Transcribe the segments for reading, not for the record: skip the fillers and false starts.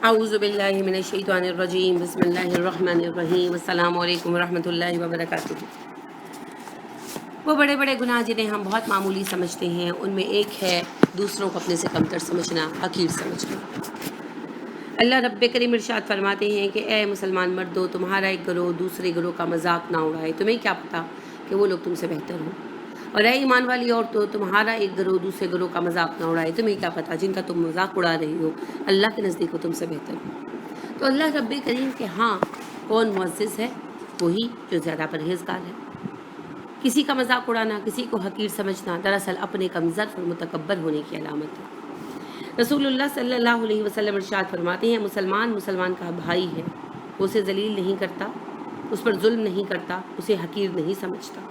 اعوذ باللہ من الشیطان الرجیم بسم اللہ الرحمن الرحیم السلام علیکم ورحمۃ اللہ وبرکاتہ۔ وہ بڑے بڑے گناہ جنہیں ہم بہت معمولی سمجھتے ہیں، ان میں ایک ہے دوسروں کو اپنے سے کمتر سمجھنا، حقیر سمجھنا۔ اللہ رب کریم ارشاد فرماتے ہیں کہ اے مسلمان مردو، تمہارا ایک گروہ دوسرے گروہ کا مذاق نہ اڑائے، تمہیں کیا پتہ کہ وہ لوگ تم سے بہتر ہوں۔ اور اے ایمان والی عورتوں، تمہارا ایک گروہ دوسرے گروہ کا مذاق نہ اڑائے، تمہیں کیا پتہ جن کا تم مذاق اڑا رہی ہو اللہ کے نزدیک وہ تم سے بہتر ہو۔ تو اللہ رب کریم کہ ہاں کون معزز ہے؟ وہی جو زیادہ پرہیزگار ہے۔ کسی کا مذاق اڑانا، کسی کو حقیر سمجھنا دراصل اپنے کمزور اور متکبر ہونے کی علامت ہے۔ رسول اللہ صلی اللہ علیہ وسلم ارشاد فرماتے ہیں مسلمان کا بھائی ہے، وہ اسے ذلیل نہیں کرتا، اس پر ظلم نہیں کرتا، اسے حقیر نہیں سمجھتا۔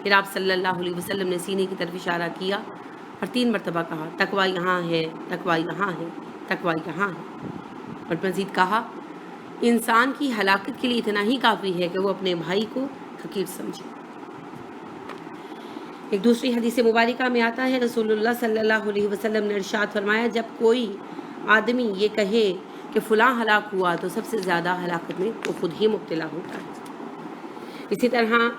پھر آپ صلی اللہ علیہ وسلم نے سینے کی طرف اشارہ کیا اور 3 مرتبہ کہا تقویٰ یہاں ہے، تقویٰ یہاں ہے، تقویٰ یہاں ہے، اور مزید کہا انسان کی ہلاکت کے لیے اتنا ہی کافی ہے کہ وہ اپنے بھائی کو حقیر سمجھے۔ ایک دوسری حدیث مبارکہ میں آتا ہے رسول اللہ صلی اللہ علیہ وسلم نے ارشاد فرمایا جب کوئی آدمی یہ کہے کہ فلاں ہلاک ہوا تو سب سے زیادہ ہلاکت میں وہ خود ہی مبتلا ہوتا ہے۔ اسی طرح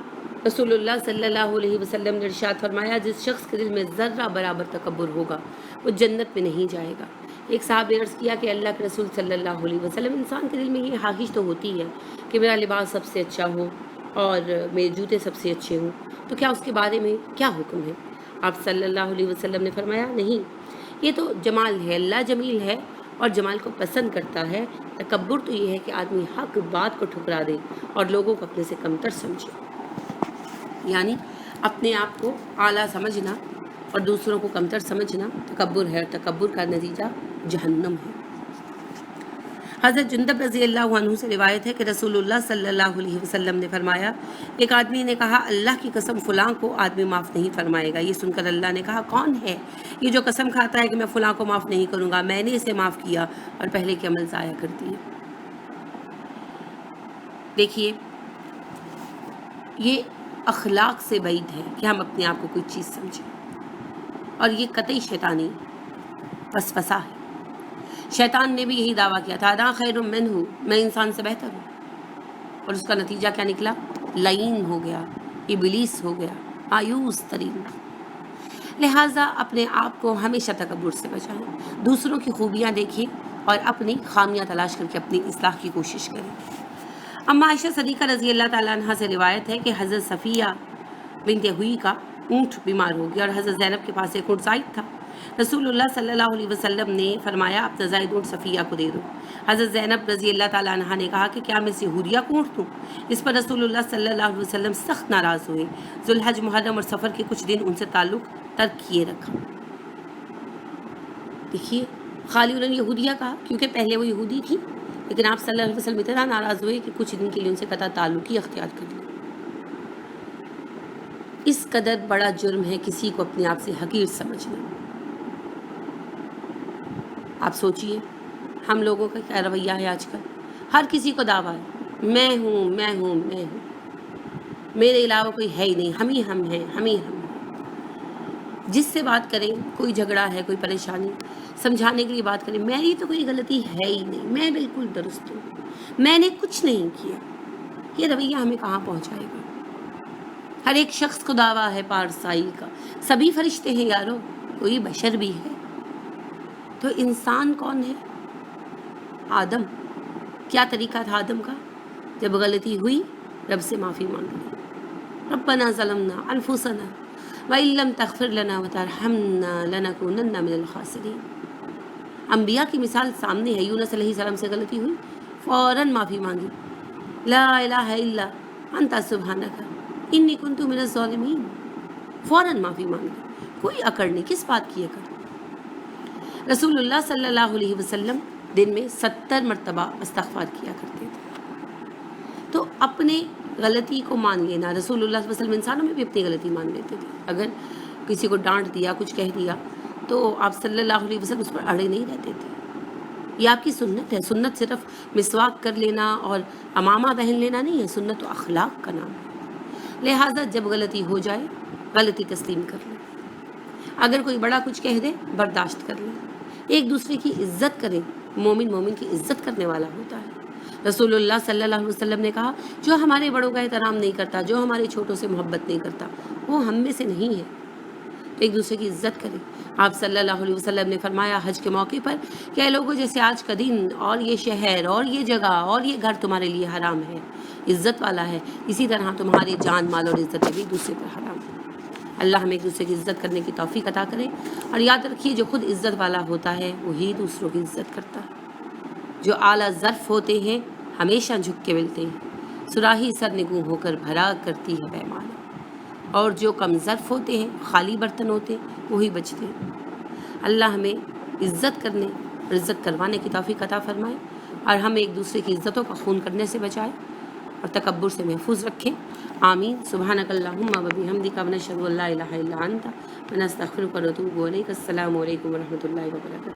رسول اللہ صلی اللہ علیہ وسلم نے ارشاد فرمایا جس شخص کے دل میں ذرہ برابر تکبر ہوگا وہ جنت میں نہیں جائے گا۔ ایک صحابی نے عرض کیا کہ اللہ کے رسول صلی اللہ علیہ وسلم انسان کے دل میں یہ خواہش تو ہوتی ہے کہ میرا لباس سب سے اچھا ہو اور میرے جوتے سب سے اچھے ہوں، تو کیا اس کے بارے میں کیا حکم ہے؟ آپ صلی اللہ علیہ وسلم نے فرمایا نہیں، یہ تو جمال ہے، اللہ جمیل ہے اور جمال کو پسند کرتا ہے۔ تکبر تو یہ ہے کہ آدمی حق بات کو ٹھکرا دے اور لوگوں کو اپنے سے کمتر سمجھے، یعنی اپنے آپ کو اعلیٰ سمجھنا اور دوسروں کو کمتر سمجھنا تکبر ہے، اور تکبر کا نتیجہ جہنم ہے۔ حضرت جندب رضی اللہ عنہ سے روایت ہے کہ رسول اللہ صلی اللہ علیہ وسلم نے فرمایا ایک آدمی نے کہا اللہ کی قسم فلاں کو آدمی معاف نہیں فرمائے گا۔ یہ سن کر اللہ نے کہا کون ہے یہ جو قسم کھاتا ہے کہ میں فلاں کو معاف نہیں کروں گا؟ میں نے اسے معاف کیا اور پہلے کے عمل ضائع کر دیے۔ دیکھیے یہ اخلاق سے بعید ہے کہ ہم اپنے آپ کو کوئی چیز سمجھیں، اور یہ قطعی شیطانی وسوسہ ہے۔ شیطان نے بھی یہی دعویٰ کیا تھا انا خیر منہ، میں انسان سے بہتر ہوں، اور اس کا نتیجہ کیا نکلا؟ لعین ہو گیا، ابلیس ہو گیا، مایوس ترین۔ لہٰذا اپنے آپ کو ہمیشہ تکبر سے بچائیں، دوسروں کی خوبیاں دیکھیں اور اپنی خامیاں تلاش کر کے اپنی اصلاح کی کوشش کریں۔ اما عائشہ صدیقہ رضی اللہ تعالیٰ عنہ سے روایت ہے کہ حضرت صفیہ بنت ہوئی کا اونٹ بیمار ہو گیا اور حضرت زینب کے پاس ایک اونٹ زائد تھا۔ رسول اللہ صلی اللہ علیہ وسلم نے فرمایا اپنا زائد اونٹ صفیہ کو دے دو۔ حضرت زینب رضی اللہ تعالیٰ عنہ نے کہا کہ کیا میں اسے حوریہ کو اونٹ دوں؟ اس پر رسول اللہ صلی اللہ علیہ وسلم سخت ناراض ہوئے، ذوالحج، محرم اور سفر کے کچھ دن ان سے تعلق ترک کیے رکھا۔ دیکھیے خالی انہوں نے یہودیہ کہا کیونکہ پہلے وہ یہودی تھی، لیکن آپ صلی اللہ علیہ وسلم اتنا ناراض ہوئے کہ کچھ دن کے لیے ان سے قطع تعلق ہی اختیار کر لیا۔ اس قدر بڑا جرم ہے کسی کو اپنے آپ سے حقیر سمجھنا۔ آپ سوچئے ہم لوگوں کا کیا رویہ ہے آج کل؟ ہر کسی کو دعویٰ ہے میں ہوں میں ہوں میں ہوں، میرے علاوہ کوئی ہے ہی نہیں، ہم ہی ہم ہیں، ہم ہی ہم ہیں۔ جس سے بات کریں کوئی جھگڑا ہے، کوئی پریشانی، سمجھانے کے لیے بات کریں میری تو کوئی غلطی ہے ہی نہیں، میں بالکل درست ہوں، میں نے کچھ نہیں کیا۔ یہ رویہ ہمیں کہاں پہنچائے گا؟ ہر ایک شخص کو دعویٰ ہے پارسائی کا، سبھی فرشتے ہیں یارو، کوئی بشر بھی ہے۔ تو انسان کون ہے؟ آدم۔ کیا طریقہ تھا آدم کا؟ جب غلطی ہوئی رب سے معافی مانگ لی، ربنا ظلمنا انفسنا وَإِن لَّمْ تَغْفِرْ لَنَا وَتَرْحَمْنَا لَنَكُونَنَّ مِنَ الْخَاسِرِينَ۔ انبیاء کی مثال سامنے ہے، یونس علیہ السلام سے غلطی ہوئی فوراً معافی مانگی، لا الہ الا انت سبحانک انی کنت من الظالمین، فوراً معافی مانگی، کوئی اکڑ نہیں، کس بات کی اکڑ؟ رسول اللہ صلی اللہ علیہ وسلم دن میں 70 مرتبہ استغفار کیا کرتے تھے۔ تو اپنے غلطی کو مان لینا، رسول اللہ صلی اللہ علیہ وسلم انسانوں میں بھی اپنی غلطی مان لیتے تھے۔ اگر کسی کو ڈانٹ دیا، کچھ کہہ دیا تو آپ صلی اللہ علیہ وسلم اس پر اڑے نہیں رہتے تھے۔ یہ آپ کی سنت ہے۔ سنت صرف مسواک کر لینا اور امامہ پہن لینا نہیں ہے، سنت و اخلاق کا نام ہے۔ لہٰذا جب غلطی ہو جائے غلطی تسلیم کر لیں، اگر کوئی بڑا کچھ کہہ دے برداشت کر لیں، ایک دوسرے کی عزت کریں، مومن مومن کی عزت کرنے والا ہوتا ہے۔ رسول اللہ صلی اللہ علیہ وسلم نے کہا جو ہمارے بڑوں کا احترام نہیں کرتا، جو ہمارے چھوٹوں سے محبت نہیں کرتا، وہ ہم میں سے نہیں ہے۔ تو ایک دوسرے کی عزت کریں۔ آپ صلی اللہ علیہ وسلم نے فرمایا حج کے موقع پر کہ اے لوگوں، جیسے آج کا دن اور یہ شہر اور یہ جگہ اور یہ گھر تمہارے لیے حرام ہے، عزت والا ہے، اسی طرح تمہاری جان مال اور عزت بھی ایک دوسرے پر حرام ہے۔ اللہ ہمیں ایک دوسرے کی عزت کرنے کی توفیق عطا کرے، اور یاد رکھیے جو خود عزت والا ہوتا ہے وہی دوسروں کی عزت کرتا ہے۔ جو اعلیٰ ظرف ہوتے ہیں ہمیشہ جھک کے ملتے ہیں، صراحی سرنگوں ہو کر بھرا کرتی ہے پیمانہ، اور جو کم ظرف ہوتے ہیں خالی برتن ہوتے ہیں وہی بچتے ہیں۔ اللہ ہمیں عزت کرنے اور عزت کروانے کی توفیق عطا فرمائے، اور ہمیں ایک دوسرے کی عزتوں کا خون کرنے سے بچائے اور تکبر سے محفوظ رکھیں۔ آمین۔ سبحانک اللہم و بحمدک ونشہد ان لا الہ الا انت ونستغفرک ونتوب الیک۔ السلام علیکم ورحمۃ اللہ وبرکاتہ۔